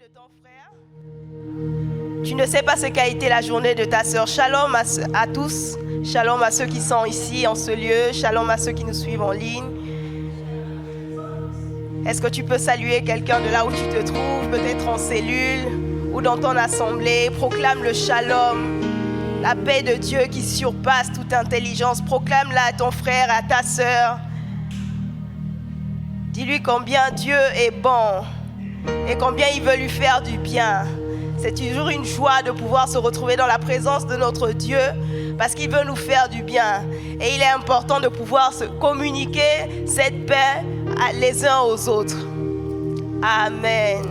de ton frère. Tu ne sais pas ce qu'a été la journée de ta sœur. Shalom à tous. Shalom à ceux qui sont ici en ce lieu. Shalom à ceux qui nous suivent en ligne. Est-ce que tu peux saluer quelqu'un de là où tu te trouves, peut-être en cellule ou dans ton assemblée? Proclame le shalom, la paix de Dieu qui surpasse toute intelligence. Proclame-la à ton frère, à ta sœur. Dis-lui combien Dieu est bon et combien il veut lui faire du bien. C'est toujours une joie de pouvoir se retrouver dans la présence de notre Dieu parce qu'il veut nous faire du bien. Et il est important de pouvoir se communiquer cette paix les uns aux autres. Amen.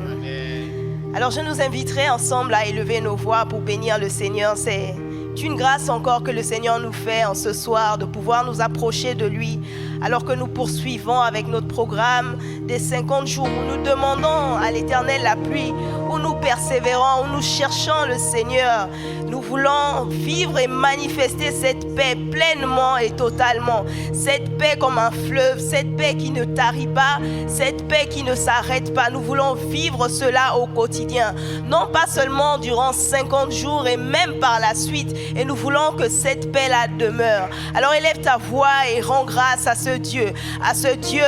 Alors je nous inviterai ensemble à élever nos voix pour bénir le Seigneur. C'est une grâce encore que le Seigneur nous fait en ce soir de pouvoir nous approcher de lui alors que nous poursuivons avec notre programme des 50 jours où nous demandons à l'Éternel la pluie, où nous persévérons, où nous cherchons le Seigneur. Nous voulons vivre et manifester cette paix pleinement et totalement. Cette paix comme un fleuve, cette paix qui ne tarit pas, cette paix qui ne s'arrête pas. Nous voulons vivre cela au quotidien, non pas seulement durant 50 jours et même par la suite. Et nous voulons que cette paix-là demeure. Alors élève ta voix et rends grâce à ce Dieu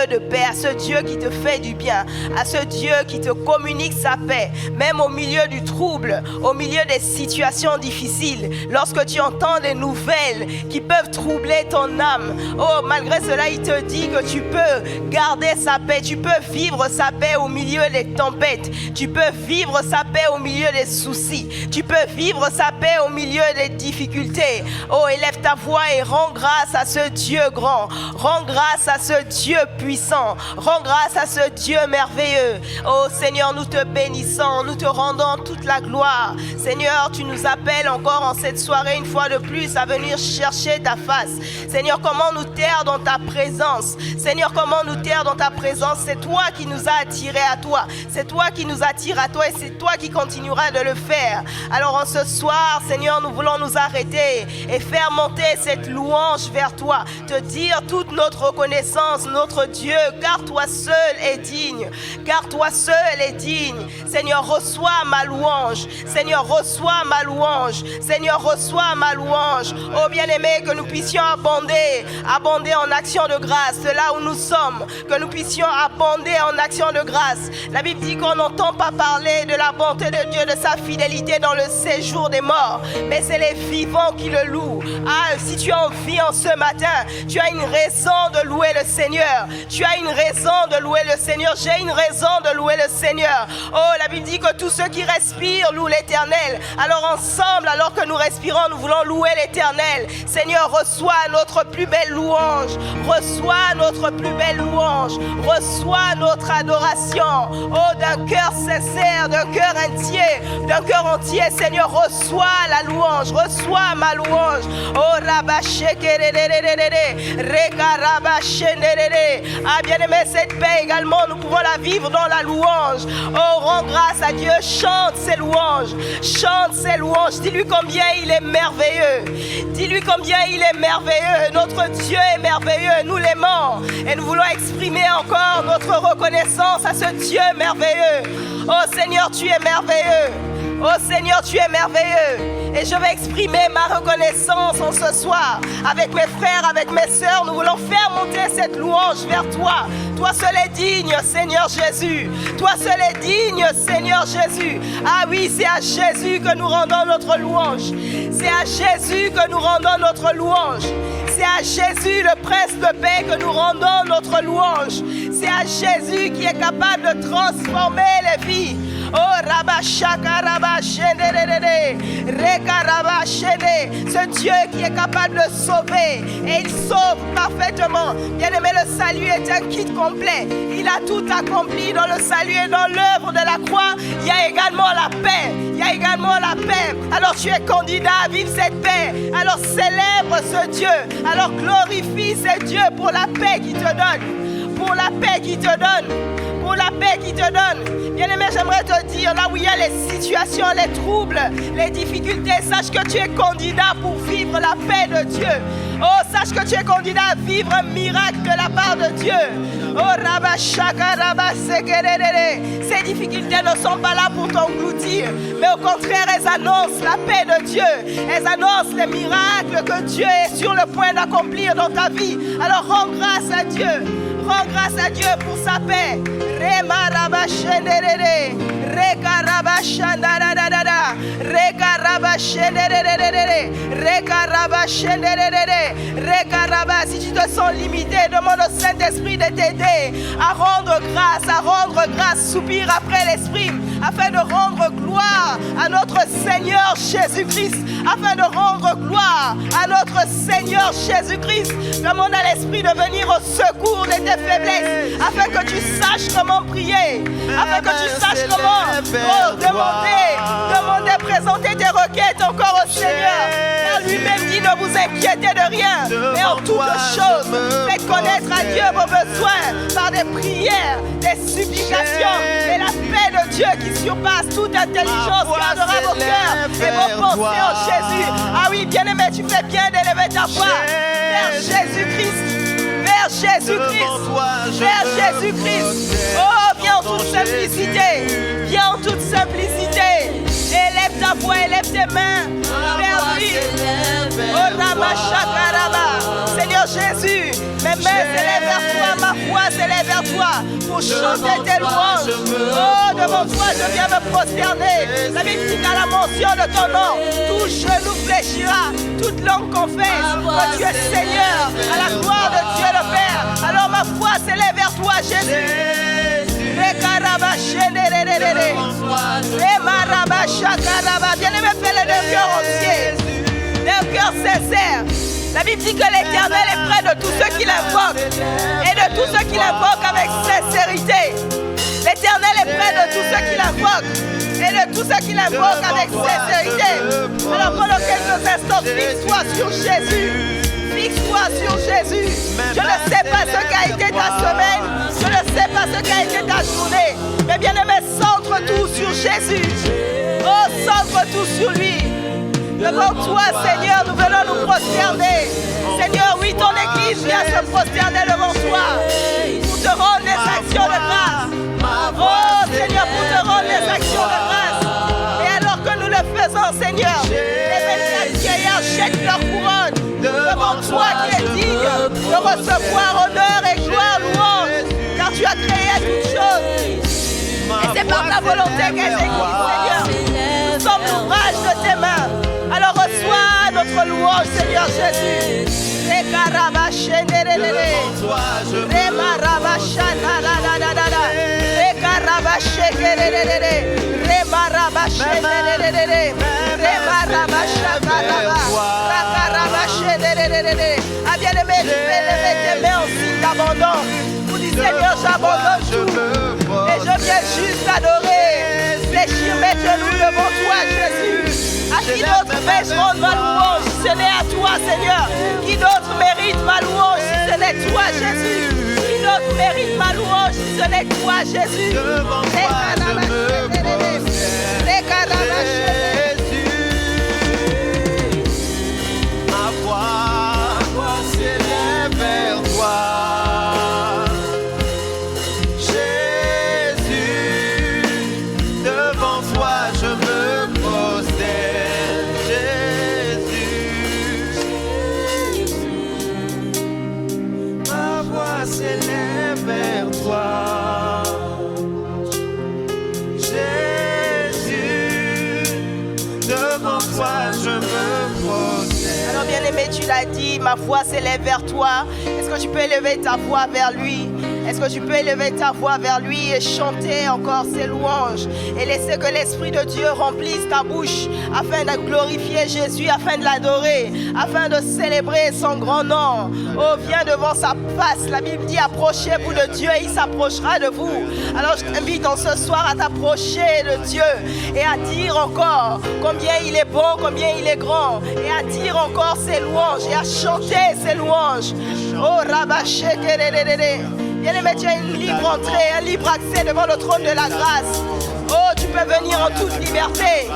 de paix, à ce Dieu qui te fait du bien, à ce Dieu qui te communique sa paix, même au milieu du trouble, au milieu des situations difficiles, lorsque tu entends des nouvelles qui peuvent troubler ton âme. Oh, malgré cela, il te dit que tu peux garder sa paix, tu peux vivre sa paix au milieu des tempêtes, tu peux vivre sa paix au milieu des soucis, tu peux vivre sa paix au milieu des difficultés. Oh, élève ta voix et rends grâce à ce Dieu grand, rends grâce à ce Dieu puissant, rends grâce à ce Dieu merveilleux. Oh Seigneur, nous te bénissons, nous te rendons toute la gloire. Seigneur, tu nous appelles encore en cette soirée une fois de plus à venir chercher ta face. Seigneur, comment nous taire dans ta présence? Seigneur, comment nous taire dans ta présence? C'est toi qui nous as attirés à toi, c'est toi qui nous attires à toi et c'est toi qui continueras de le faire. Alors en ce soir, Seigneur, nous voulons nous arrêter et faire monter cette louange vers toi, te dire toute notre reconnaissance, notre Dieu, car toi seul est digne, car toi seul est digne. Seigneur, reçois ma louange, Seigneur, reçois ma louange, Seigneur, reçois ma louange. Oh bien-aimé, que nous puissions abonder en action de grâce, là où nous sommes, que nous puissions abonder en action de grâce. La Bible dit qu'on n'entend pas parler de la bonté de Dieu, de sa fidélité dans le séjour des morts, mais c'est les vivants qui le louent. Ah, si tu es en vie en ce matin, tu as une raison de louer le Seigneur. Tu as une raison de louer le Seigneur. J'ai une raison de louer le Seigneur. Oh, la Bible dit que tous ceux qui respirent louent l'Éternel. Alors ensemble, alors que nous respirons, nous voulons louer l'Éternel. Seigneur, reçois notre plus belle louange. Reçois notre plus belle louange. Reçois notre adoration. Oh, d'un cœur sincère, d'un cœur entier, Seigneur, reçois la louange. Reçois ma louange. Oh, ah, bien-aimé, cette paix également, nous pouvons la vivre dans la louange. Oh, rends grâce à Dieu, chante ses louanges. Chante ses louanges. Dis-lui combien il est merveilleux. Dis-lui combien il est merveilleux. Notre Dieu est merveilleux. Nous l'aimons. Et nous voulons exprimer encore notre reconnaissance à ce Dieu merveilleux. Oh Seigneur, tu es merveilleux. Oh Seigneur, tu es merveilleux. Et je vais exprimer ma reconnaissance en ce soir. Avec mes frères, avec mes sœurs, nous voulons faire monter cette louange vers toi. Toi seul est digne, Seigneur Jésus. Toi seul est digne, Seigneur Jésus. Ah oui, c'est à Jésus que nous rendons notre louange. C'est à Jésus que nous rendons notre louange. C'est à Jésus, le prince de paix, que nous rendons notre louange. C'est à Jésus qui est capable de transformer les vies. Oh, Rabashaka, Rabashene, Reka, Rabashene, ce Dieu qui est capable de sauver, et il sauve parfaitement. Bien-aimé, le salut est un kit complet. Il a tout accompli dans le salut et dans l'œuvre de la croix. Il y a également la paix. Il y a également la paix. Alors tu es candidat à vivre cette paix. Alors célèbre ce Dieu. Alors glorifie ce Dieu pour la paix qu'il te donne. Pour la paix qu'il te donne. Pour la paix qu'il te donne. Bien-aimé, j'aimerais te dire, là où il y a les situations, les troubles, les difficultés, sache que tu es candidat pour vivre la paix de Dieu. Oh, sache que tu es candidat à vivre un miracle de la part de Dieu. Oh, ces difficultés ne sont pas là pour t'engloutir, mais au contraire, elles annoncent la paix de Dieu. Elles annoncent les miracles que Dieu est sur le point d'accomplir dans ta vie. Alors rends grâce à Dieu. Rends grâce à Dieu pour sa paix. Si tu te sens limité, demande au Saint-Esprit de t'aider à rendre grâce, soupire après l'Esprit, afin de rendre gloire à notre Seigneur Jésus-Christ, afin de rendre gloire à notre Seigneur Jésus-Christ. Demande à l'Esprit de venir au secours de tes faiblesses, afin que tu saches comment prier, afin que tu saches comment demander, présenter tes requêtes encore au Seigneur. Car lui-même dit: ne vous inquiétez de rien, mais en toutes choses, faites connaître à Dieu vos besoins par des prières, des supplications, et la paix de Dieu qui surpasse toute intelligence gardera vos cœurs et vos pensées en Jésus. Ah oui, bien-aimé, tu fais bien d'élever ta voix vers Jésus-Christ. Vers Jésus-Christ. Vers Jésus-Christ. Oh, viens en toute simplicité. Viens en toute simplicité. Élève ta voix, élève tes mains vers lui. Oh, Ramachakaraba. Seigneur Jésus, mes mains s'élèvent vers toi, ma voix s'élève vers toi pour chanter tes louanges. Oh, devant toi, je viens me prosterner. La Bible dit qu'à la mention de ton nom, tout genou fléchira, toute langue confesse que tu es Seigneur, à la gloire de Dieu le Père. Alors ma foi s'élève vers toi, Jésus. Bien-aimé, fais-le d'un cœur entier, d'un cœur sincère. La Bible dit que l'Éternel est près de tous ceux qui l'invoquent et de tous ceux qui l'invoquent avec sincérité. L'Éternel est près de tous ceux qui l'invoquent et de tous ceux qui l'invoquent avec sincérité. Alors pendant quelques instants, fixe-toi sur Jésus. Fixe-toi sur Jésus. Je ne sais pas ce qu'a été ta semaine. Je ne sais pas ce qu'a été ta journée. Mais bien aimé, centre tout sur Jésus. Oh, centre tout sur lui. Devant toi, Seigneur, nous venons nous prosterner. Seigneur, oui, ton Église vient se prosterner devant toi pour te rendre les actions de grâce. Oh, Seigneur, pour te rendre les actions de grâce. Et alors que nous le faisons, Seigneur, les 24 vieillards jettent leur couronne devant toi qui es digne de recevoir honneur et gloire, louange, car tu as créé toutes choses. Et c'est par ta volonté qu'elles existent, Seigneur. Nous sommes l'ouvrage de tes mains. Alors reçois notre louange, Seigneur Jésus. Ah, bien-aimé, tu peux lever tes mains en signe d'abandon. Vous dites: Seigneur, j'abandonne tout et je viens juste adorer. Fléchir mes genoux devant toi, Jésus. À qui d'autre vais-je rendre ma louange si ce n'est à toi, Seigneur? Qui d'autre mérite ma louange si ce n'est toi, Jésus? Qui d'autre mérite ma louange si ce n'est toi, Jésus? Ma voix s'élève vers toi. S'élève vers toi, Jésus, devant toi je me prosterne. Alors bien-aimé, tu l'as dit, ma voix s'élève vers toi. Est-ce que tu peux élever ta voix vers lui? Est-ce que tu peux élever ta voix vers lui et chanter encore ses louanges et laisser que l'Esprit de Dieu remplisse ta bouche afin de glorifier Jésus, afin de l'adorer, afin de célébrer son grand nom? Oh, viens devant sa face. La Bible dit: approchez-vous de Dieu et il s'approchera de vous. Alors je t'invite en ce soir à t'approcher de Dieu et à dire encore combien il est bon, combien il est grand, et à dire encore ses louanges et à chanter ses louanges. Oh, Rabachekerere. Bien-aimé, tu as une libre entrée, un libre accès devant le trône de la grâce. Oh, tu peux venir en toute liberté.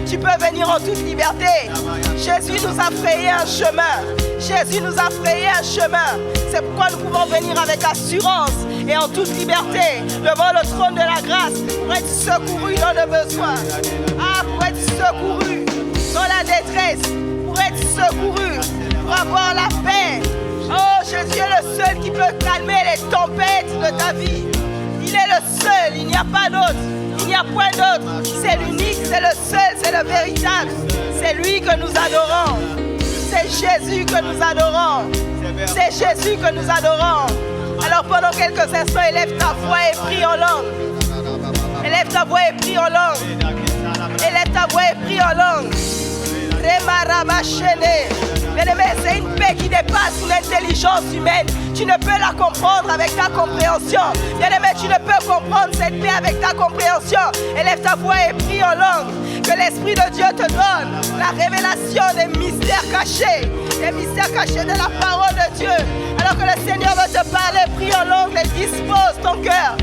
Tu peux venir en toute liberté. Jésus nous a frayé un chemin. Jésus nous a frayé un chemin. C'est pourquoi nous pouvons venir avec assurance et en toute liberté devant le trône de la grâce pour être secourus dans nos besoins. Pour être secourus dans la détresse, pour être secourus, pour avoir la paix. Oh, Jésus est le seul qui peut calmer les tempêtes de ta vie. Il est le seul, il n'y a pas d'autre. Il n'y a point d'autre. C'est l'unique, c'est le seul, c'est le véritable. C'est lui que nous adorons. C'est Jésus que nous adorons. C'est Jésus que nous adorons. Alors pendant quelques instants, élève ta voix et prie en langue. Élève ta voix et prie en langue. Élève ta voix et prie en langue. Bien-aimé, c'est une paix qui dépasse une intelligence humaine. Tu ne peux la comprendre avec ta compréhension. Bien-aimé, tu ne peux comprendre cette paix avec ta compréhension. Élève ta voix et prie en langue. Que l'Esprit de Dieu te donne la révélation des mystères cachés. Des mystères cachés de la parole de Dieu. Alors que le Seigneur veut te parler, prie en langue et dispose ton cœur.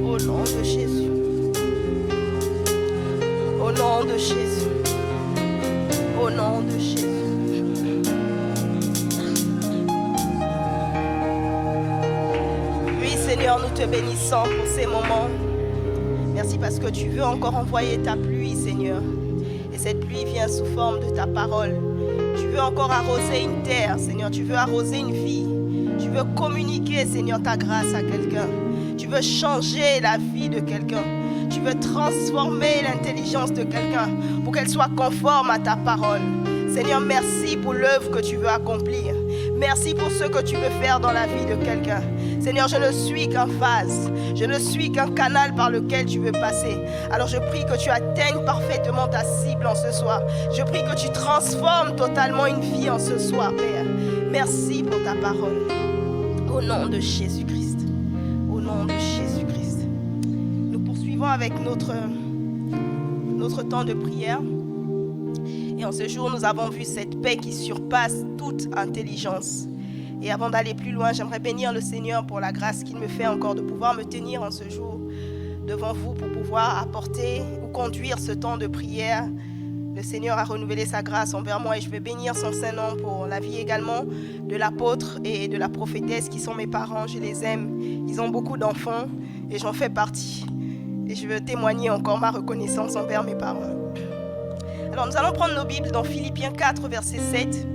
Au nom de Jésus. Au nom de Jésus. Au nom de Jésus. Oui, Seigneur, nous te bénissons pour ces moments. Merci parce que tu veux encore envoyer ta pluie, Seigneur. Et cette pluie vient sous forme de ta parole. Tu veux encore arroser une terre, Seigneur. Tu veux arroser une vie. Tu veux communiquer, Seigneur, ta grâce à quelqu'un. Tu veux changer la vie de quelqu'un. Tu veux transformer l'intelligence de quelqu'un pour qu'elle soit conforme à ta parole. Seigneur, merci pour l'œuvre que tu veux accomplir. Merci pour ce que tu veux faire dans la vie de quelqu'un. Seigneur, je ne suis qu'un vase. Je ne suis qu'un canal par lequel tu veux passer. Alors je prie que tu atteignes parfaitement ta cible en ce soir. Je prie que tu transformes totalement une vie en ce soir, Père. Merci pour ta parole. Au nom de Jésus-Christ. Au nom de Jésus-Christ. Nous poursuivons avec notre temps de prière. Et en ce jour, nous avons vu cette paix qui surpasse toute intelligence. Et avant d'aller plus loin, j'aimerais bénir le Seigneur pour la grâce qu'il me fait encore de pouvoir me tenir en ce jour devant vous pour pouvoir apporter ou conduire ce temps de prière. Le Seigneur a renouvelé sa grâce envers moi et je vais bénir son Saint-Nom pour la vie également de l'apôtre et de la prophétesse qui sont mes parents. Je les aime. Ils ont beaucoup d'enfants et j'en fais partie. Et je veux témoigner encore ma reconnaissance envers mes parents. Alors nous allons prendre nos Bibles dans Philippiens 4, verset 7.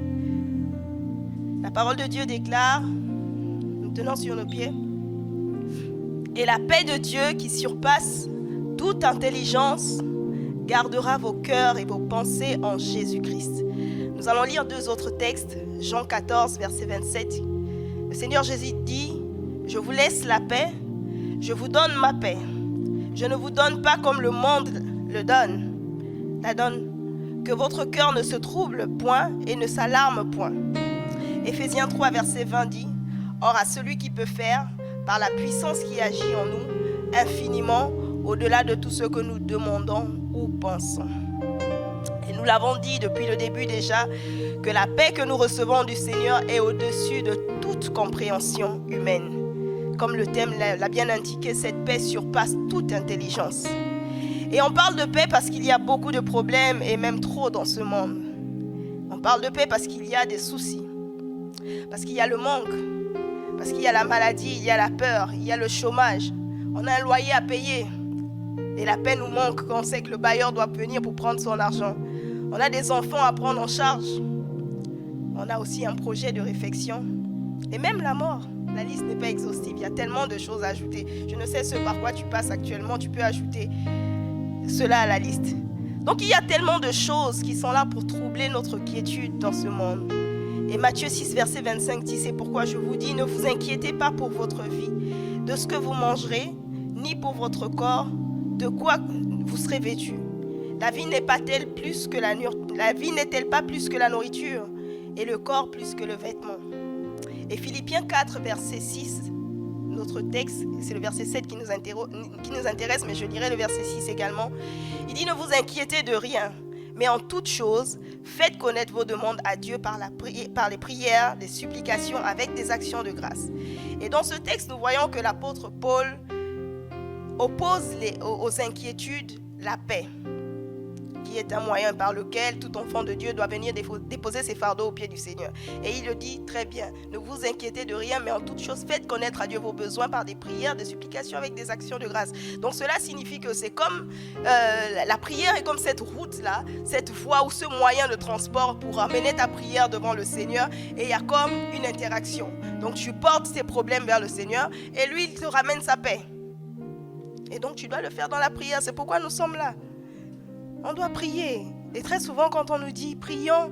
La parole de Dieu déclare, nous tenons sur nos pieds, « Et la paix de Dieu qui surpasse toute intelligence gardera vos cœurs et vos pensées en Jésus-Christ. » Nous allons lire deux autres textes, Jean 14, verset 27. Le Seigneur Jésus dit, « Je vous laisse la paix, je vous donne ma paix. Je ne vous donne pas comme le monde la donne. Que votre cœur ne se trouble point et ne s'alarme point. » Éphésiens 3, verset 20 dit, « Or à celui qui peut faire, par la puissance qui agit en nous, infiniment au-delà de tout ce que nous demandons ou pensons. » Et nous l'avons dit depuis le début déjà, que la paix que nous recevons du Seigneur est au-dessus de toute compréhension humaine. Comme le thème l'a bien indiqué, cette paix surpasse toute intelligence. Et on parle de paix parce qu'il y a beaucoup de problèmes et même trop dans ce monde. On parle de paix parce qu'il y a des soucis, parce qu'il y a le manque, parce qu'il y a la maladie, il y a la peur, il y a le chômage. On a un loyer à payer et la paix nous manque quand on sait que le bailleur doit venir pour prendre son argent. On a des enfants à prendre en charge. On a aussi un projet de réflexion et même la mort. La liste n'est pas exhaustive, il y a tellement de choses à ajouter. Je ne sais ce par quoi tu passes actuellement, tu peux ajouter cela à la liste. Donc il y a tellement de choses qui sont là pour troubler notre quiétude dans ce monde. Et Matthieu 6, verset 25 dit, c'est pourquoi je vous dis, ne vous inquiétez pas pour votre vie, de ce que vous mangerez, ni pour votre corps, de quoi vous serez vêtus. La vie n'est-elle pas plus que la nourriture et le corps plus que le vêtement? Et Philippiens 4, verset 6, notre texte, c'est le verset 7 qui nous intéresse, mais je lirai le verset 6 également. Il dit: ne vous inquiétez de rien, mais en toute chose, faites connaître vos demandes à Dieu par les prières, les supplications, avec des actions de grâce. Et dans ce texte, nous voyons que l'apôtre Paul oppose aux inquiétudes la paix, qui est un moyen par lequel tout enfant de Dieu doit venir déposer ses fardeaux aux pieds du Seigneur. Et il le dit très bien: ne vous inquiétez de rien, mais en toute chose, faites connaître à Dieu vos besoins par des prières, des supplications avec des actions de grâce. Donc cela signifie que c'est comme la prière est comme cette route-là, cette voie ou ce moyen de transport pour amener ta prière devant le Seigneur, et il y a comme une interaction. Donc tu portes tes problèmes vers le Seigneur et lui, il te ramène sa paix. Et donc tu dois le faire dans la prière. C'est pourquoi nous sommes là. On doit prier. Et très souvent, quand on nous dit prions,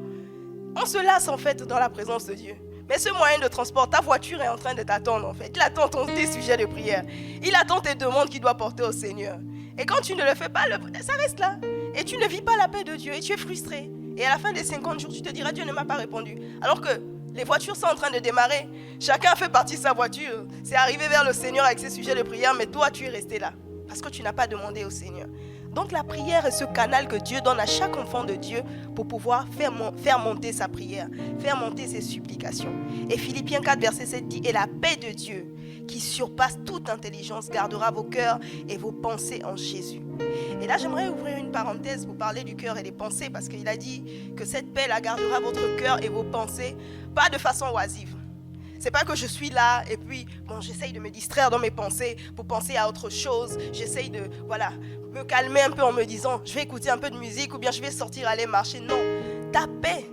on se lasse en fait dans la présence de Dieu. Mais ce moyen de transport, ta voiture est en train de t'attendre en fait. Il attend tes sujets de prière. Il attend tes demandes qu'il doit porter au Seigneur. Et quand tu ne le fais pas, ça reste là. Et tu ne vis pas la paix de Dieu et tu es frustré. Et à la fin des 50 jours, tu te diras: Dieu ne m'a pas répondu. Alors que les voitures sont en train de démarrer. Chacun fait partie de sa voiture. C'est arrivé vers le Seigneur avec ses sujets de prière, mais toi, tu es resté là. Parce que tu n'as pas demandé au Seigneur. Donc la prière est ce canal que Dieu donne à chaque enfant de Dieu pour pouvoir faire monter sa prière, faire monter ses supplications. Et Philippiens 4, verset 7 dit: et la paix de Dieu, qui surpasse toute intelligence, gardera vos cœurs et vos pensées en Jésus. Et là, j'aimerais ouvrir une parenthèse pour parler du cœur et des pensées, parce qu'il a dit que cette paix la gardera votre cœur et vos pensées, pas de façon oisive. C'est pas que je suis là et puis j'essaye de me distraire dans mes pensées pour penser à autre chose. J'essaye de me calmer un peu en me disant: je vais écouter un peu de musique ou bien je vais sortir aller marcher. Non, ta paix,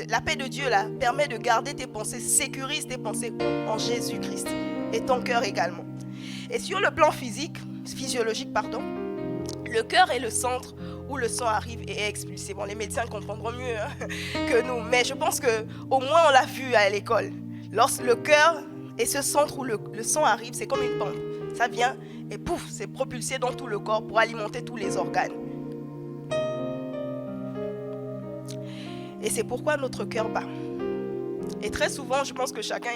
la paix de Dieu là, permet de garder tes pensées, sécurise tes pensées en Jésus-Christ et ton cœur également. Et sur le plan physiologique, le cœur est le centre où le sang arrive et est expulsé. Bon, les médecins comprendront mieux que nous, mais je pense qu'au moins on l'a vu à l'école. Lorsque le cœur est ce centre où le sang arrive, c'est comme une pompe. Ça vient et pouf, c'est propulsé dans tout le corps pour alimenter tous les organes. Et c'est pourquoi notre cœur bat. Et très souvent, je pense que chacun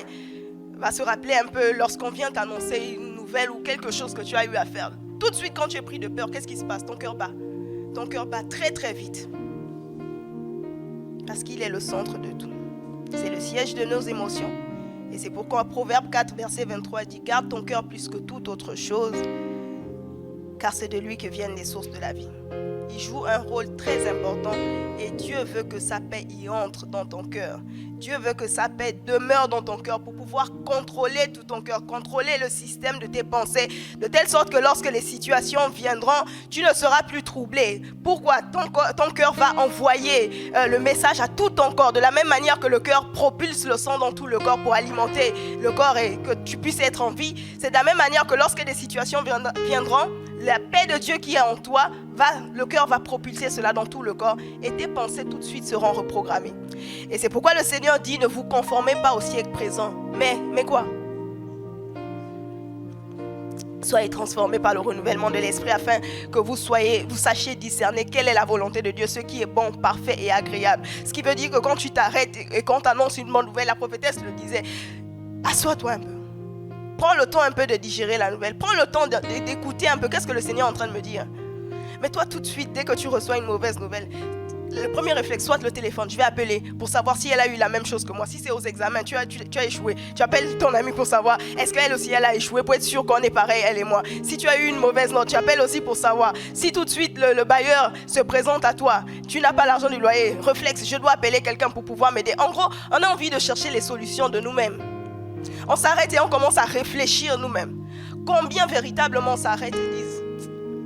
va se rappeler un peu lorsqu'on vient t'annoncer une nouvelle ou quelque chose que tu as eu à faire. Tout de suite, quand tu es pris de peur, qu'est-ce qui se passe? Ton cœur bat. Ton cœur bat très très vite. Parce qu'il est le centre de tout. C'est le siège de nos émotions. Et c'est pourquoi Proverbe 4, verset 23 dit: garde ton cœur plus que toute autre chose, car c'est de lui que viennent les sources de la vie. Il joue un rôle très important et Dieu veut que sa paix y entre dans ton cœur. Dieu veut que sa paix demeure dans ton cœur pour pouvoir contrôler tout ton cœur, contrôler le système de tes pensées, de telle sorte que lorsque les situations viendront, tu ne seras plus troublé. Pourquoi? Ton cœur va envoyer le message à tout ton corps, de la même manière que le cœur propulse le sang dans tout le corps pour alimenter le corps et que tu puisses être en vie. C'est de la même manière que lorsque des situations viendront, la paix de Dieu qui est en toi, le cœur va propulser cela dans tout le corps et tes pensées tout de suite seront reprogrammées. Et c'est pourquoi le Seigneur dit: ne vous conformez pas au siècle présent. Mais quoi? Soyez transformés par le renouvellement de l'esprit afin que vous sachiez discerner quelle est la volonté de Dieu, ce qui est bon, parfait et agréable. Ce qui veut dire que quand tu t'arrêtes et quand tu annonces une bonne nouvelle, la prophétesse le disait, assois-toi un peu. Prends le temps un peu de digérer la nouvelle. Prends le temps d'écouter un peu qu'est-ce que le Seigneur est en train de me dire. Mais toi, tout de suite, dès que tu reçois une mauvaise nouvelle, le premier réflexe, soit le téléphone, je vais appeler pour savoir si elle a eu la même chose que moi. Si c'est aux examens, tu as échoué. Tu appelles ton ami pour savoir est-ce qu'elle aussi elle a échoué, pour être sûr qu'on est pareil, elle et moi. Si tu as eu une mauvaise note, tu appelles aussi pour savoir. Si tout de suite le bailleur se présente à toi, tu n'as pas l'argent du loyer, réflexe, je dois appeler quelqu'un pour pouvoir m'aider. En gros, on a envie de chercher les solutions de nous-mêmes. On s'arrête et on commence à réfléchir nous-mêmes. Combien véritablement on s'arrête et disent,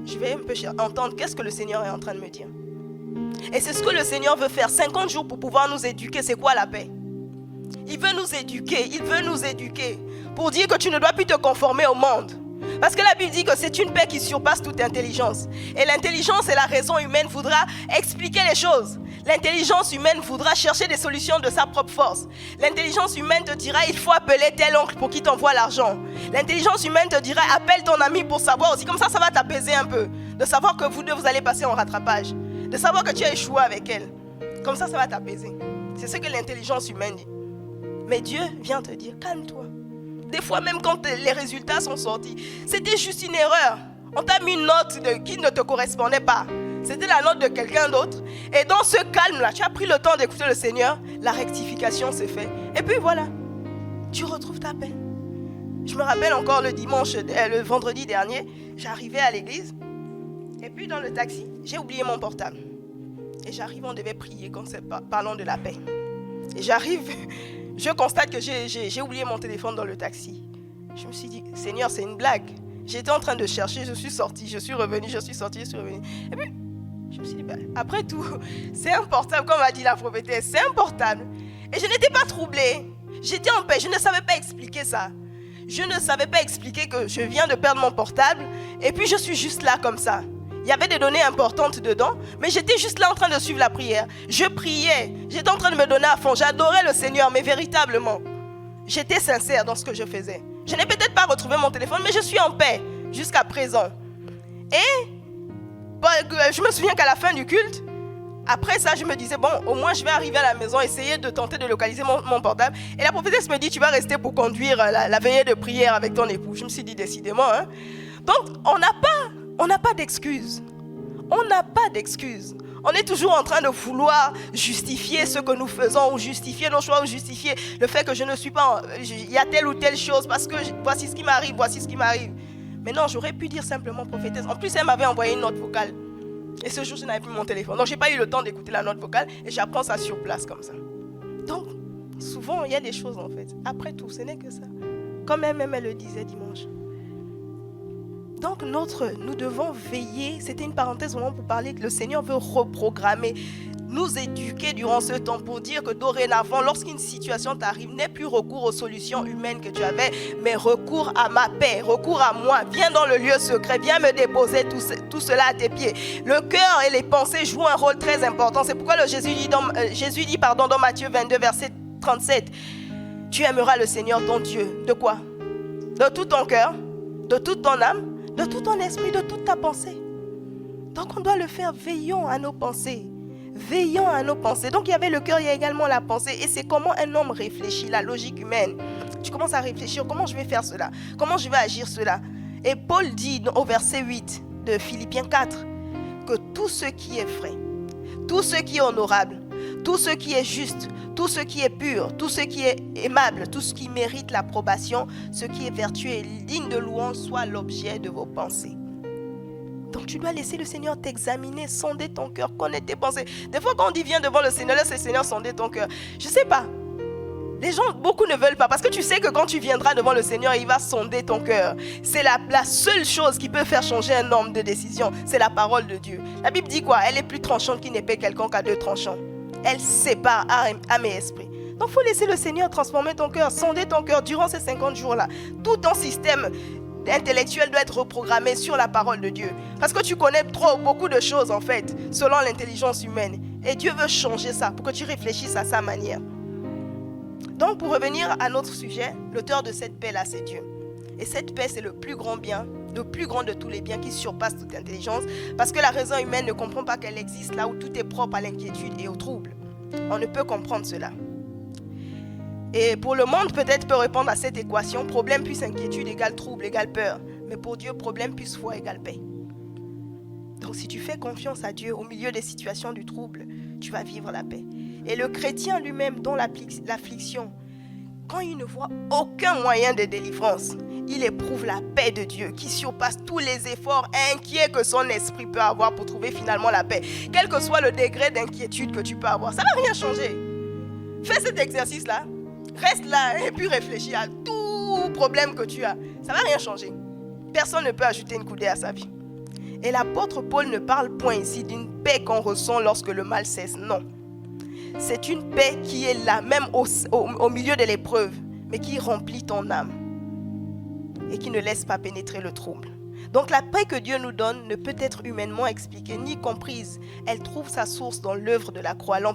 je vais un peu entendre qu'est-ce que le Seigneur est en train de me dire. Et c'est ce que le Seigneur veut faire. 50 jours pour pouvoir nous éduquer. C'est quoi la paix? Il veut nous éduquer. Pour dire que tu ne dois plus te conformer au monde. Parce que la Bible dit que c'est une paix qui surpasse toute intelligence. Et l'intelligence et la raison humaine voudra expliquer les choses. L'intelligence humaine voudra chercher des solutions de sa propre force. L'intelligence humaine te dira, il faut appeler tel oncle pour qu'il t'envoie l'argent. L'intelligence humaine te dira, appelle ton ami pour savoir aussi. Comme ça va t'apaiser un peu. de savoir que vous deux, vous allez passer en rattrapage, de savoir que tu as échoué avec elle. Comme ça va t'apaiser. C'est ce que l'intelligence humaine dit. Mais Dieu vient te dire, calme-toi. Des fois, même quand les résultats sont sortis, c'était juste une erreur. On t'a mis une note qui ne te correspondait pas. C'était la note de quelqu'un d'autre. Et dans ce calme-là, tu as pris le temps d'écouter le Seigneur. La rectification s'est faite. Et puis voilà, tu retrouves ta paix. Je me rappelle encore le vendredi dernier, j'arrivais à l'église. Et puis dans le taxi, j'ai oublié mon portable. Et j'arrive, on devait prier quand c'est parlant de la paix. Et j'arrive, je constate que j'ai oublié mon téléphone dans le taxi. Je me suis dit, Seigneur, c'est une blague. J'étais en train de chercher, je suis sortie, je suis revenue, je suis sortie, je suis revenue. Et puis, je me suis dit, après tout, c'est un portable, comme a dit la prophétesse, c'est un portable. Et je n'étais pas troublée. J'étais en paix, je ne savais pas expliquer ça. Je ne savais pas expliquer que je viens de perdre mon portable et puis je suis juste là comme ça. Il y avait des données importantes dedans, mais j'étais juste là en train de suivre la prière. Je priais, j'étais en train de me donner à fond. J'adorais le Seigneur, mais véritablement, j'étais sincère dans ce que je faisais. Je n'ai peut-être pas retrouvé mon téléphone, mais je suis en paix jusqu'à présent. Et je me souviens qu'à la fin du culte, après ça, je me disais, bon, au moins je vais arriver à la maison, essayer de tenter de localiser mon portable. Et la prophétesse me dit, tu vas rester pour conduire la veillée de prière avec ton époux. Je me suis dit, décidément. Hein. Donc, on n'a pas d'excuses. On n'a pas d'excuses. On est toujours en train de vouloir justifier ce que nous faisons, ou justifier nos choix, ou justifier le fait que je ne suis pas... Il y a telle ou telle chose, parce que voici ce qui m'arrive, voici ce qui m'arrive. Mais non, j'aurais pu dire simplement prophétesse. En plus, elle m'avait envoyé une note vocale. Et ce jour, je n'avais plus mon téléphone. Donc, je n'ai pas eu le temps d'écouter la note vocale et j'apprends ça sur place comme ça. Donc, souvent, il y a des choses en fait. Après tout, ce n'est que ça. Comme elle le disait dimanche. Donc, nous devons veiller. C'était une parenthèse vraiment pour parler que le Seigneur veut reprogrammer, nous éduquer durant ce temps pour dire que dorénavant, lorsqu'une situation t'arrive, n'aie plus recours aux solutions humaines que tu avais, mais recours à ma paix, recours à moi. Viens dans le lieu secret, viens me déposer tout cela à tes pieds. Le cœur et les pensées jouent un rôle très important. C'est pourquoi Jésus dit dans Matthieu 22, verset 37, tu aimeras le Seigneur ton Dieu. De quoi? De tout ton cœur, de toute ton âme, de tout ton esprit, de toute ta pensée. Donc on doit le faire. Veillons à nos pensées. Veillons à nos pensées. Donc il y avait le cœur, il y a également la pensée. Et c'est comment un homme réfléchit, la logique humaine. Tu commences à réfléchir, comment je vais faire cela? Comment je vais agir cela? Et Paul dit au verset 8 de Philippiens 4 que tout ce qui est vrai, tout ce qui est honorable, tout ce qui est juste, tout ce qui est pur, tout ce qui est aimable, tout ce qui mérite l'approbation, ce qui est vertueux et digne de louange soit l'objet de vos pensées. Donc tu dois laisser le Seigneur t'examiner, sonder ton cœur, connaître tes pensées. Des fois quand on dit viens devant le Seigneur, laisse le Seigneur sonder ton cœur. Je ne sais pas. Les gens, beaucoup ne veulent pas parce que tu sais que quand tu viendras devant le Seigneur, il va sonder ton cœur. C'est la seule chose qui peut faire changer un homme de décision. C'est la parole de Dieu. La Bible dit quoi? Elle est plus tranchante qu'une épée quelconque à deux tranchants. Elle sépare âme et esprit. Donc il faut laisser le Seigneur transformer ton cœur, sonder ton cœur durant ces 50 jours-là. Tout ton système intellectuel doit être reprogrammé sur la parole de Dieu. Parce que tu connais beaucoup de choses en fait, selon l'intelligence humaine. Et Dieu veut changer ça pour que tu réfléchisses à sa manière. Donc pour revenir à notre sujet, l'auteur de cette paix-là, c'est Dieu. Et cette paix, c'est le plus grand bien, le plus grand de tous les biens qui surpasse toute intelligence. Parce que la raison humaine ne comprend pas qu'elle existe là où tout est propre à l'inquiétude et au trouble. On ne peut comprendre cela. Et pour le monde, peut-être peut répondre à cette équation, problème plus inquiétude égale trouble égale peur. Mais pour Dieu, problème plus foi égale paix. Donc si tu fais confiance à Dieu au milieu des situations du trouble, tu vas vivre la paix. Et le chrétien lui-même, dans l'affliction, quand il ne voit aucun moyen de délivrance, il éprouve la paix de Dieu qui surpasse tous les efforts inquiets que son esprit peut avoir pour trouver finalement la paix. Quel que soit le degré d'inquiétude que tu peux avoir, ça ne va rien changer. Fais cet exercice-là. Reste là et puis réfléchis à tout problème que tu as. Ça ne va rien changer. Personne ne peut ajouter une coudée à sa vie. Et l'apôtre Paul ne parle point ici d'une paix qu'on ressent lorsque le mal cesse. Non. C'est une paix qui est là, même au milieu de l'épreuve, mais qui remplit ton âme et qui ne laisse pas pénétrer le trouble. Donc la paix que Dieu nous donne ne peut être humainement expliquée ni comprise. Elle trouve sa source dans l'œuvre de la croix. L'homme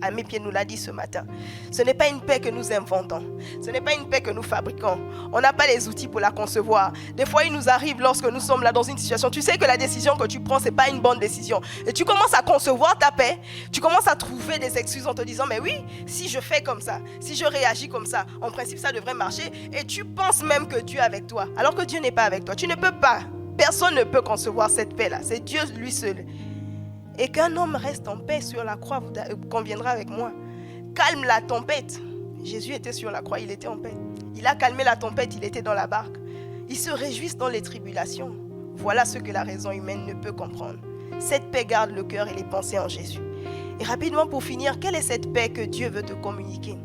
à mes pieds nous l'a dit ce matin. Ce n'est pas une paix que nous inventons. Ce n'est pas une paix que nous fabriquons. On n'a pas les outils pour la concevoir. Des fois, il nous arrive lorsque nous sommes là dans une situation. Tu sais que la décision que tu prends, ce n'est pas une bonne décision. Et tu commences à concevoir ta paix. Tu commences à trouver des excuses en te disant, mais oui, si je fais comme ça, si je réagis comme ça, en principe, ça devrait marcher. Et tu penses même que Dieu est avec toi, alors que Dieu n'est pas avec toi. Tu ne peux pas. Personne ne peut concevoir cette paix-là. C'est Dieu lui seul. Et qu'un homme reste en paix sur la croix, vous conviendrez avec moi. Calme la tempête. Jésus était sur la croix, il était en paix. Il a calmé la tempête, il était dans la barque. Ils se réjouissent dans les tribulations. Voilà ce que la raison humaine ne peut comprendre. Cette paix garde le cœur et les pensées en Jésus. Et rapidement pour finir, quelle est cette paix que Dieu veut te communiquer?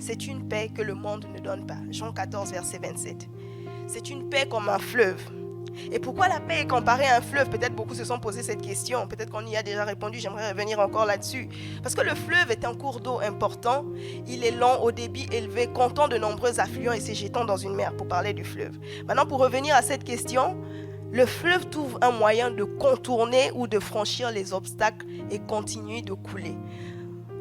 C'est une paix que le monde ne donne pas. Jean 14, verset 27. C'est une paix comme un fleuve. Et pourquoi la paix est comparée à un fleuve? Peut-être beaucoup se sont posé cette question. Peut-être qu'on y a déjà répondu. J'aimerais revenir encore là-dessus. Parce que le fleuve est un cours d'eau important. Il est lent, au débit élevé, comptant de nombreux affluents et s'éjetant dans une mer, pour parler du fleuve. Maintenant, pour revenir à cette question, le fleuve trouve un moyen de contourner ou de franchir les obstacles et continuer de couler.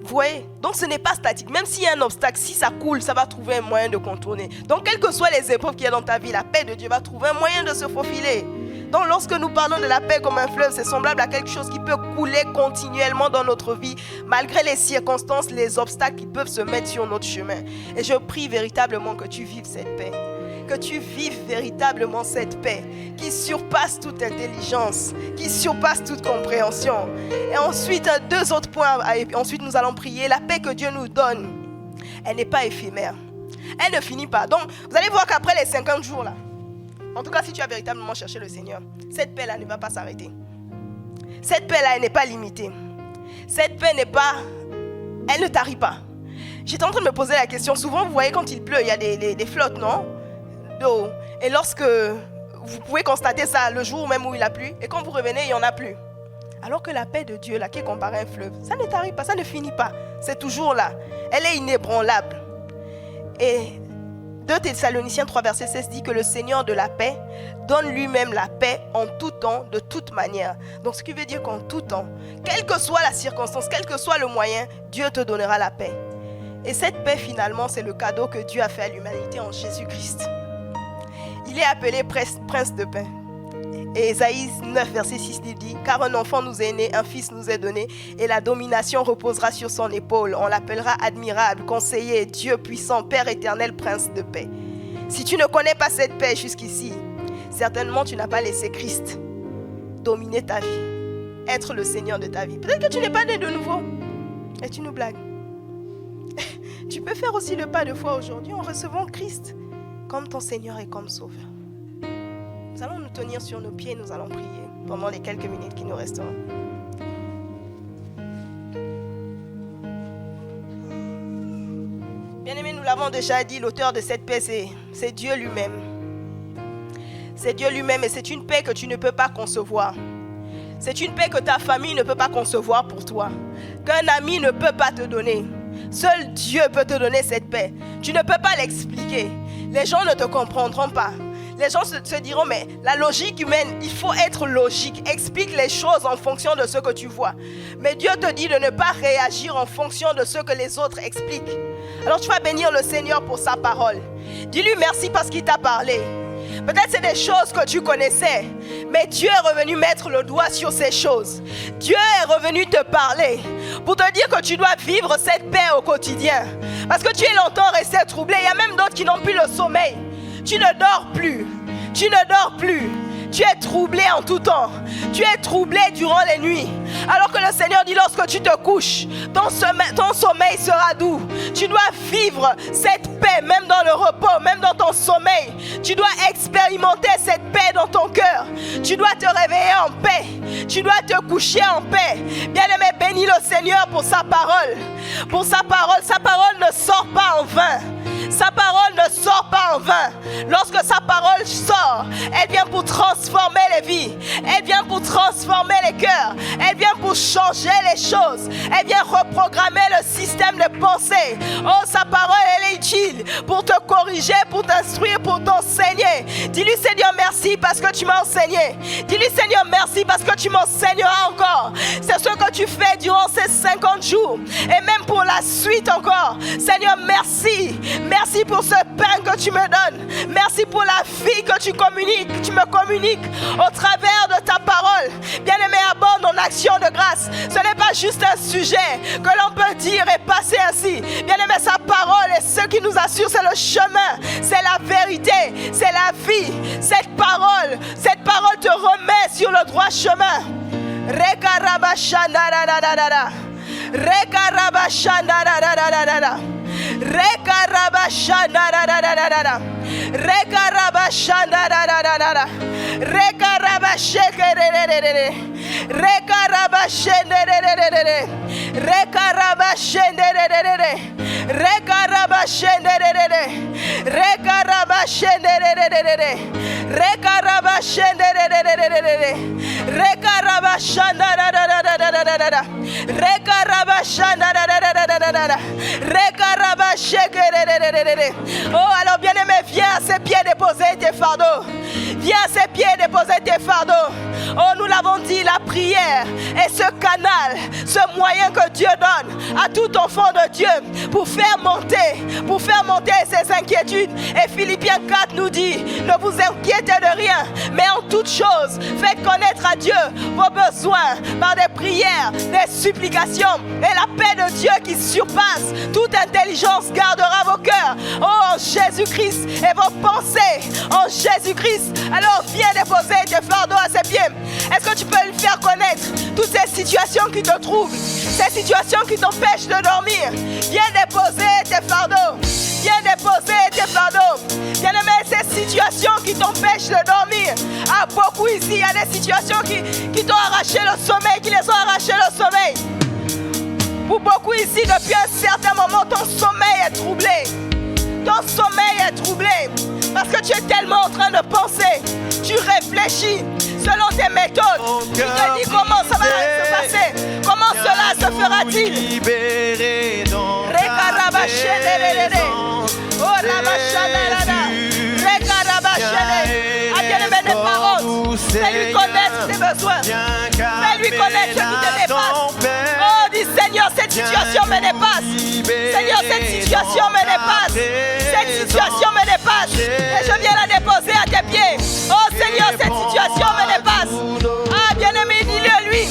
Vous voyez? Donc ce n'est pas statique. Même s'il y a un obstacle, si ça coule, ça va trouver un moyen de contourner. Donc quelles que soient les épreuves qu'il y a dans ta vie, la paix de Dieu va trouver un moyen de se faufiler. Donc lorsque nous parlons de la paix comme un fleuve, c'est semblable à quelque chose qui peut couler continuellement dans notre vie, malgré les circonstances, les obstacles qui peuvent se mettre sur notre chemin. Et je prie véritablement que tu vives cette paix. Que tu vives véritablement cette paix qui surpasse toute intelligence, qui surpasse toute compréhension. Et ensuite, deux autres points. Ensuite, nous allons prier. La paix que Dieu nous donne, elle n'est pas éphémère. Elle ne finit pas. Donc, vous allez voir qu'après les 50 jours là, en tout cas, si tu as véritablement cherché le Seigneur, cette paix-là ne va pas s'arrêter. Cette paix-là, elle n'est pas limitée. Cette paix elle ne tarit pas. J'étais en train de me poser la question. Souvent, vous voyez, quand il pleut, il y a des flottes, non? D'eau. Et lorsque vous pouvez constater ça le jour même où il a plu, et quand vous revenez, il n'y en a plus. Alors que la paix de Dieu, là, qui est comparée à un fleuve, ça ne tarit pas, ça ne finit pas. C'est toujours là. Elle est inébranlable. Et 2 Thessaloniciens 3, verset 16 dit que le Seigneur de la paix donne lui-même la paix en tout temps, de toute manière. Donc ce qui veut dire qu'en tout temps, quelle que soit la circonstance, quel que soit le moyen, Dieu te donnera la paix. Et cette paix, finalement, c'est le cadeau que Dieu a fait à l'humanité en Jésus-Christ. Il est appelé prince de paix. Et Ésaïe 9, verset 6 dit, car un enfant nous est né, un fils nous est donné, et la domination reposera sur son épaule. On l'appellera admirable, conseiller, Dieu puissant, Père éternel, prince de paix. Si tu ne connais pas cette paix jusqu'ici, certainement tu n'as pas laissé Christ dominer ta vie, être le Seigneur de ta vie. Peut-être que tu n'es pas né de nouveau. Et tu nous blagues. Tu peux faire aussi le pas de foi aujourd'hui en recevant Christ comme ton Seigneur et comme Sauveur. Nous allons nous tenir sur nos pieds et nous allons prier pendant les quelques minutes qui nous resteront. Bien-aimés, nous l'avons déjà dit, l'auteur de cette paix, c'est Dieu lui-même. C'est Dieu lui-même et c'est une paix que tu ne peux pas concevoir. C'est une paix que ta famille ne peut pas concevoir pour toi, qu'un ami ne peut pas te donner. Seul Dieu peut te donner cette paix. Tu ne peux pas l'expliquer. Les gens ne te comprendront pas. Les gens se diront, mais la logique humaine, il faut être logique. Explique les choses en fonction de ce que tu vois. Mais Dieu te dit de ne pas réagir en fonction de ce que les autres expliquent. Alors tu vas bénir le Seigneur pour sa parole. Dis-lui merci parce qu'il t'a parlé. Peut-être c'est des choses que tu connaissais, mais Dieu est revenu mettre le doigt sur ces choses. Dieu est revenu te parler pour te dire que tu dois vivre cette paix au quotidien. Parce que tu es longtemps resté troublé. Il y a même d'autres qui n'ont plus le sommeil. Tu ne dors plus. Tu ne dors plus. Tu es troublé en tout temps. Tu es troublé durant les nuits. Alors que le Seigneur dit, lorsque tu te couches, ton sommeil sera doux. Tu dois vivre cette paix, même dans le repos, même dans ton sommeil. Tu dois expérimenter cette paix dans ton cœur. Tu dois te réveiller en paix. Tu dois te coucher en paix. Bien-aimé, bénis le Seigneur pour sa parole. Pour sa parole ne sort pas en vain. Sa parole ne sort pas en vain. Lorsque sa parole sort, elle vient pour transformer les vies. Elle vient pour transformer les cœurs. Elle vient pour changer les choses. Elle vient reprogrammer le système de pensée. Oh, sa parole, elle est utile pour te corriger, pour t'instruire, pour t'enseigner. Dis-lui, Seigneur, merci parce que tu m'as enseigné. Dis-lui, Seigneur, merci parce que tu m'enseigneras encore. C'est ce que tu fais durant ces 50 jours. Et même pour la suite encore. Seigneur, merci. Merci pour ce pain que tu me donnes. Merci pour la vie que tu me communiques au travers de ta parole. Bien-aimé, aborde en action de grâce. Ce n'est pas juste un sujet que l'on peut dire et passer ainsi. Bien-aimé, sa parole est ce qui nous assure, c'est le chemin, c'est la vérité, c'est la vie. Cette parole te remet sur le droit chemin. Rekarabashandarararara. Rekarabashandarararara. Rekarabashandarararara. Rekarabashandarararara. Rekarabashekererere. Rekarabashendererere. Rekarabashendererere. Rekarabashendererere. Rekarabashendererere. Rekarabashendererere. Rekarabashandarararara. Rekarabashandarararara. Rekarabashekererere. Oh, alors bien-aimé, viens à ses pieds déposer tes fardeaux. Viens à ses pieds déposer tes fardeaux. Oh, nous l'avons dit, la prière est ce canal, ce moyen que Dieu donne à tout enfant de Dieu pour faire monter ses inquiétudes. Et Philippiens 4 nous dit, ne vous inquiétez de rien, mais en toute chose, faites connaître à Dieu vos besoins par des prières, des supplications. Et la paix de Dieu qui surpasse toute intelligence gardera vos cœurs. Oh, en Jésus-Christ et vos pensées en Jésus-Christ. Alors viens déposer tes fardeaux à ses pieds. Est-ce que tu peux lui faire connaître toutes ces situations qui te troublent, ces situations qui t'empêchent de dormir? Viens déposer tes fardeaux. Viens déposer tes fardeaux. Bien-aimé, ces situations qui t'empêchent de dormir. Ah, beaucoup ici, il y a des situations qui t'ont arraché le sommeil, qui les ont arraché le sommeil. Pour beaucoup ici, depuis un certain moment, ton sommeil est troublé. Ton sommeil est troublé. Parce que tu es tellement en train de penser. Tu réfléchis selon tes méthodes. Tu te dis comment ça va se passer. Comment cela se fera-t-il? Oh, la machanelada. Bien-aimé des parents, fais-lui connaître tes besoins. Fais-lui connaître ce qui te dépasse. Oh, dis Seigneur, cette situation me dépasse. Seigneur, cette situation me dépasse. Cette situation me dépasse. Et je viens la déposer à tes pieds. Oh Seigneur, cette situation me dépasse. Ah, bien-aimé, dis-le lui.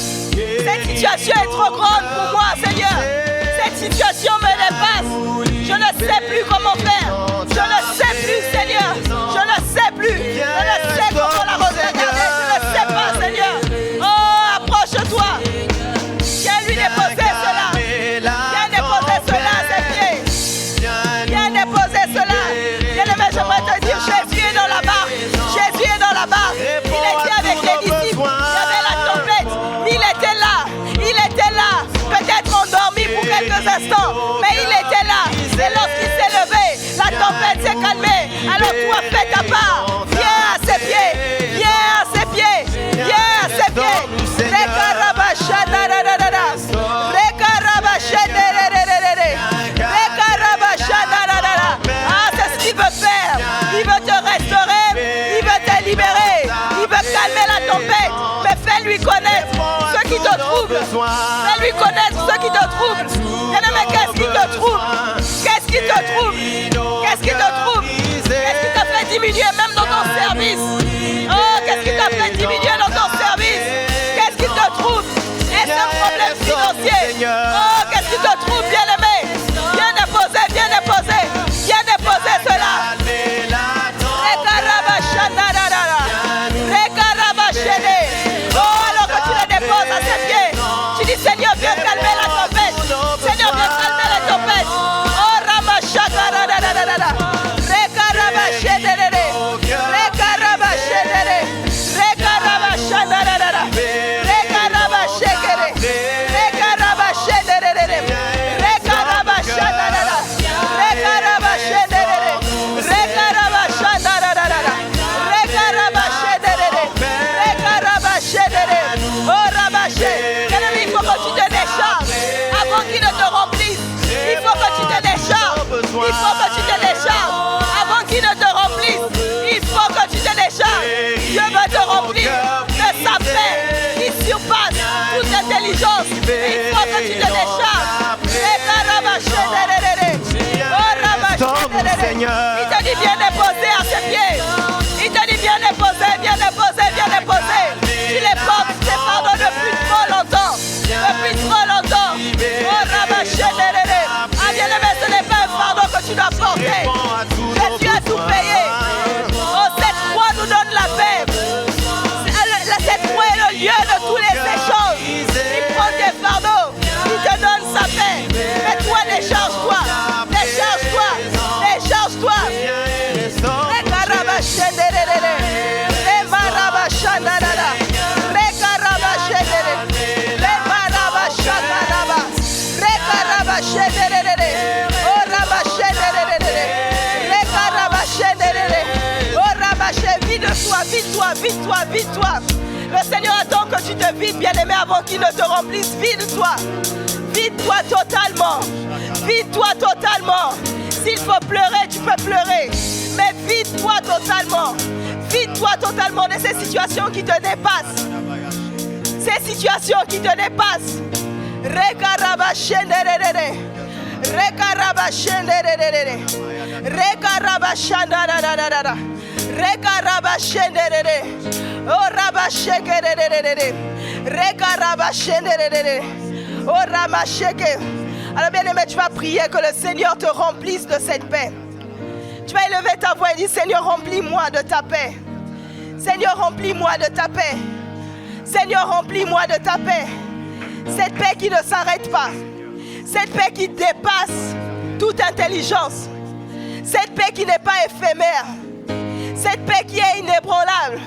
Cette situation est trop grande pour moi, Seigneur. Cette situation me dépasse. Je ne sais plus comment faire. Je ne sais plus, Seigneur. Je ne sais plus. Je ne sais comment la regarder. Je ne sais pas, Seigneur. Oh, approche-toi. Viens lui déposer cela. Viens déposer cela à ses pieds. Viens déposer cela. Bien-aimé, j'aimerais te dire, Jésus est dans la barque. Jésus est dans la barque. Il était avec les disciples. Il y avait la tempête. Il était là. Il était là. Peut-être endormi pour quelques instants. Mais il était là. Et lorsqu'il s'est levé, la tempête s'est calmée. Alors toi, fais ta part. Viens à ses pieds. Viens à ses pieds. Viens à ses pieds. Rekarabashandararara. Rekarabashandararara. Rekarabashandararara. Ah, c'est ce qu'il veut faire. Il veut te restaurer. Il veut te libérer. Il veut calmer la tempête. Mais fais-lui connaître ce qui te trouble. Fais-lui connaître ce qui te trouble. Mais qu'est-ce qui te trouble? Qu'est-ce qui te trouble? Qu'est-ce qui te trouble? Qu'est-ce qui t'a fait diminuer même dans ton service? Oh, qu'est-ce qui t'a fait diminuer dans ton service? Qu'est-ce qui te trouble? Est-ce un problème financier? Oh, qu'est-ce qui te trouble, bien-aimé? Viens déposer, viens déposer. Viens déposer cela. Rekarabashandararara. Rekarabashene. Oh, alors que tu le déposes à ses pieds, tu dis Seigneur, viens calmer la tempête. Seigneur, viens calmer la tempête. Oh, Rabashakarararara. Rekarabashenere. Rekarabashenere. Rekarabashandararara. Rekarabashekere. Rekarabashenere. besoin. Il faut que tu te décharges avant qu'il ne te remplisse. Il faut que tu te décharges. Dieu veut te remplir de sa paix qui surpasse toute intelligence. Il faut que tu te décharges. Seigneur. Il te dit viens déposer à ses pieds. Il te dit viens déposer, viens déposer, viens déposer. Tu les portes, tes pardons depuis trop longtemps. Depuis trop longtemps. Ah bien-aimé, ce n'est pas un fardeau que tu dois porter. Jésus a tout payé. Oh, cette croix nous donne la paix. Cette croix est le lieu de tous les échanges. Il prend tes fardeaux, il te donne sa paix. Mais toi, décharge-toi. Décharge-toi. Décharge-toi. Vide-toi, vide-toi, vide-toi. Le Seigneur attend que tu te vides, bien-aimé, avant qu'il ne te remplisse. Vide-toi. Vide-toi totalement. Vide-toi totalement. S'il faut pleurer, tu peux pleurer. Mais vide-toi totalement. Vide-toi totalement de ces situations qui te dépassent. Ces situations qui te dépassent. Rekarabashenderere. Rekarabashenderere. Rekarabashandarararara. Rekarabashenderere. Oh rabashekerere. Rekarabashenderere. Oh ramasheke. Alors bien aimé, tu vas prier que le Seigneur te remplisse de cette paix. Tu vas élever ta voix et dire Seigneur, remplis-moi de ta paix. Seigneur, remplis-moi de ta paix. Seigneur, remplis-moi de ta paix. Cette paix qui ne s'arrête pas. Cette paix qui dépasse toute intelligence. Cette paix qui n'est pas éphémère. Cette paix qui est inébranlable.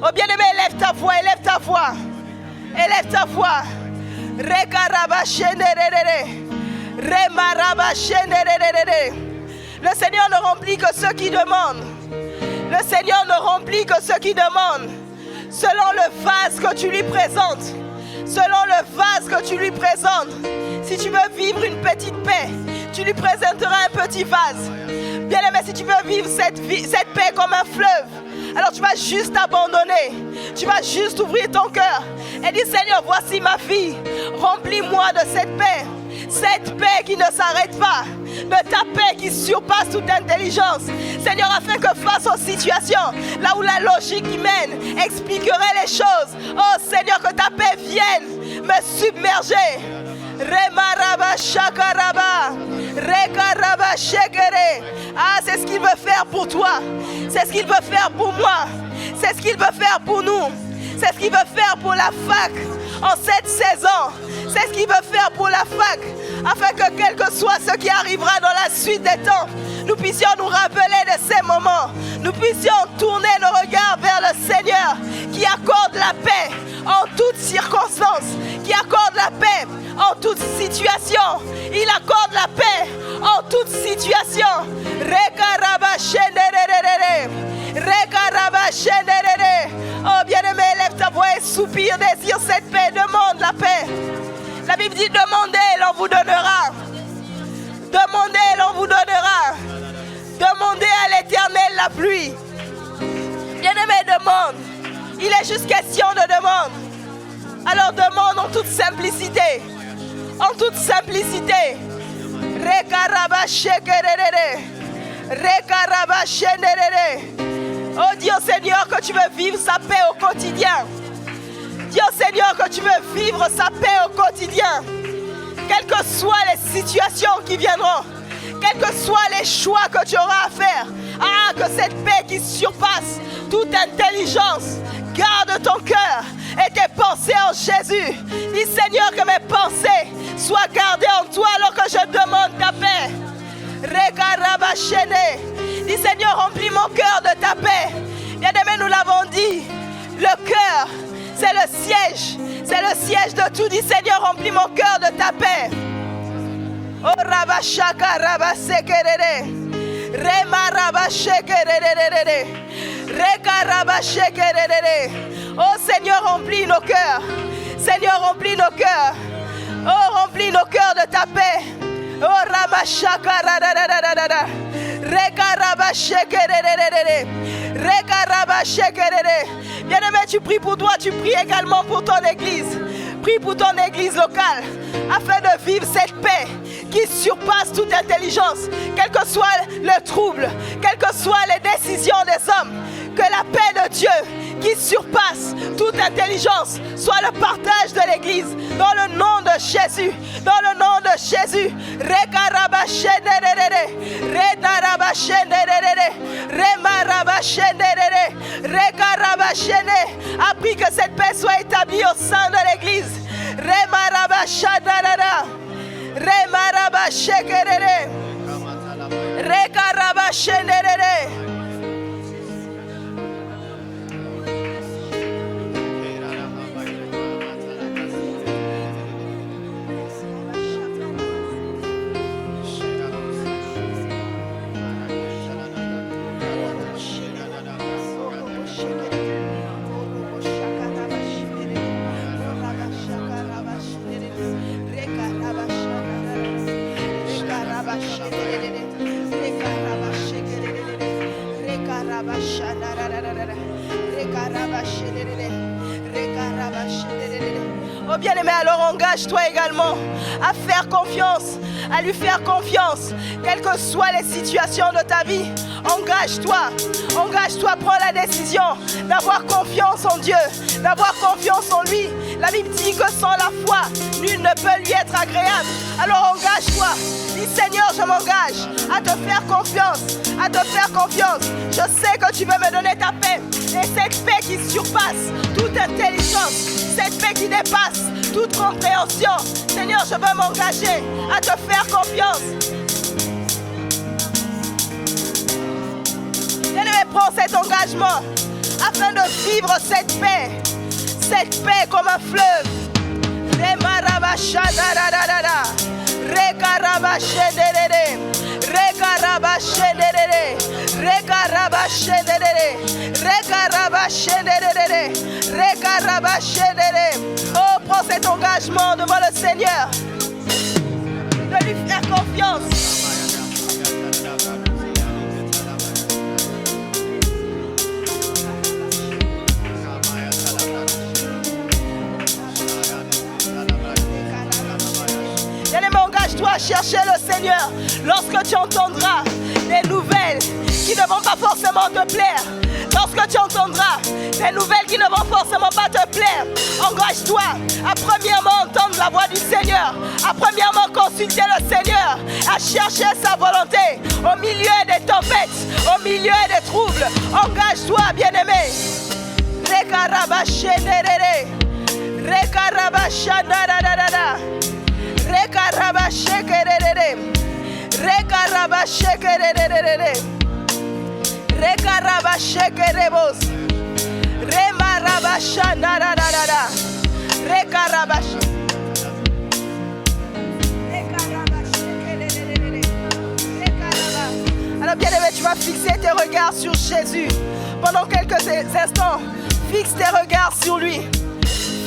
Oh bien-aimé, élève ta voix, élève ta voix. Élève ta voix. Le Seigneur ne remplit que ceux qui demandent. Le Seigneur ne remplit que ceux qui demandent. Selon le vase que tu lui présentes. Selon le vase que tu lui présentes. Si tu veux vivre une petite paix, tu lui présenteras un petit vase. Bien-aimé, si tu veux vivre cette paix comme un fleuve, alors tu vas juste abandonner. Tu vas juste ouvrir ton cœur et dire Seigneur, voici ma fille. Remplis-moi de cette paix. Cette paix qui ne s'arrête pas. De ta paix qui surpasse toute intelligence. Seigneur, afin que face aux situations, là où la logique y mène, expliquerait les choses. Oh Seigneur, que ta paix vienne me submerger. Remaraba shakaraba. Rekaraba shekere. Ah, c'est ce qu'il veut faire pour toi. C'est ce qu'il veut faire pour moi. C'est ce qu'il veut faire pour nous. C'est ce qu'il veut faire pour la fac en cette saison. C'est ce qu'il veut faire pour la fac. Afin que quel que soit ce qui arrivera dans la suite des temps, nous puissions nous rappeler de ces moments. Nous puissions tourner nos regards vers le Seigneur qui accorde la paix en toutes circonstances. Qui accorde la paix en toute situation. Il accorde la paix en toute situation. Oh bien-aimé, lève ta voix et soupire, désire cette paix, demande la paix. La Bible dit demandez et l'on vous donnera. Demandez et l'on vous donnera. Demandez à l'Éternel la pluie. Bien-aimé, demande. Il est juste question de demande. Alors demande en toute simplicité. En toute simplicité. Oh, dis au Seigneur que tu veux vivre sa paix au quotidien. Dis au Seigneur que tu veux vivre sa paix au quotidien. Quelles que soient les situations qui viendront. Quels que soient les choix que tu auras à faire. Ah, que cette paix qui surpasse toute intelligence garde ton cœur et tes pensées en Jésus. Dis Seigneur que mes pensées soient gardées en toi alors que je demande ta paix. Dis Seigneur, remplis mon cœur de ta paix. Bien-aimé, nous l'avons dit, le cœur, c'est le siège. C'est le siège de tout. Dis Seigneur, remplis mon cœur de ta paix. Oh Rabashaka Rabasekerere. Rema Rabashekerere. Reka Rabashekerere. Oh Seigneur, remplis nos cœurs. Seigneur, remplis nos cœurs. Oh, remplis nos cœurs de ta paix. Oh Ramashaka radadadadada. Bien-aimé, tu pries pour toi, tu pries également pour ton église. Prie pour ton église locale afin de vivre cette paix qui surpasse toute intelligence, quel que soit le trouble, quelles que soient les décisions des hommes. Que la paix de Dieu qui surpasse toute intelligence soit le partage de l'église dans le nom de Jésus. Dans le nom de Jésus. A pris que cette paix soit établie au sein de l'église. Oh bien-aimé, alors engage-toi également à faire confiance, à lui faire confiance, quelles que soient les situations de ta vie. Engage-toi, prends la décision d'avoir confiance en Dieu, d'avoir confiance en lui. La Bible dit que sans la foi, nul ne peut lui être agréable. Alors engage-toi, dis Seigneur, je m'engage à te faire confiance, Je sais que tu veux me donner ta paix, et cette paix qui surpasse toute intelligence, cette paix qui dépasse toute compréhension. Seigneur, je veux m'engager à te faire confiance. Bien-aimé, prends cet engagement afin de vivre cette paix comme un fleuve. Oh, prends cet engagement devant le Seigneur de lui faire confiance. Bien-aimé, engage-toi à chercher le Seigneur lorsque tu entendras des nouvelles qui ne vont pas forcément te plaire. Lorsque tu entendras des nouvelles qui ne vont forcément pas te plaire, engage-toi à premièrement entendre la voix du Seigneur, à premièrement consulter le Seigneur, à chercher sa volonté au milieu des tempêtes, au milieu des troubles. Engage-toi, bien-aimé. Alors bien-aimé, tu vas fixer tes regards sur Jésus pendant quelques instants. Fixe tes regards sur lui.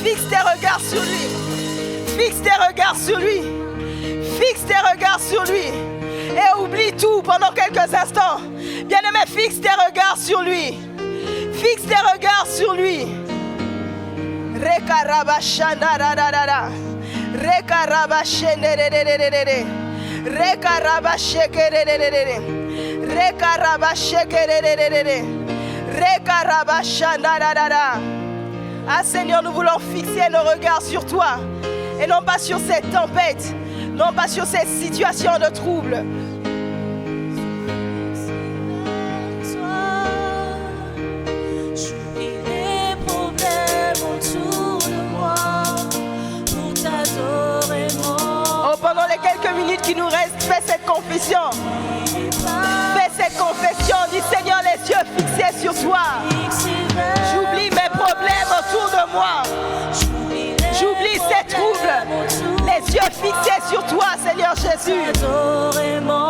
Fixe tes regards sur lui. Fixe tes regards sur lui. Fixe tes regards sur lui. Et oublie tout pendant quelques instants. Bien-aimé, fixe tes regards sur lui. Fixe tes regards sur lui. Rekarabashandararara. Rekarabashendererererere. Rekarabashekererererere. Rekarabashekererererere. Rekarabashandararara. Ah Seigneur, nous voulons fixer nos regards sur toi et non pas sur cette tempête, non pas sur cette situation de trouble. J'oublie les problèmes autour de moi pour t'adorer moi. Oh, pendant les quelques minutes qui nous restent, fais cette confession. Fais cette confession, dis Seigneur, les yeux fixés sur toi. J'oublie mes problèmes autour de moi. J'oublie ces troubles. Les yeux fixés sur toi, Seigneur Jésus. T'adorer moi.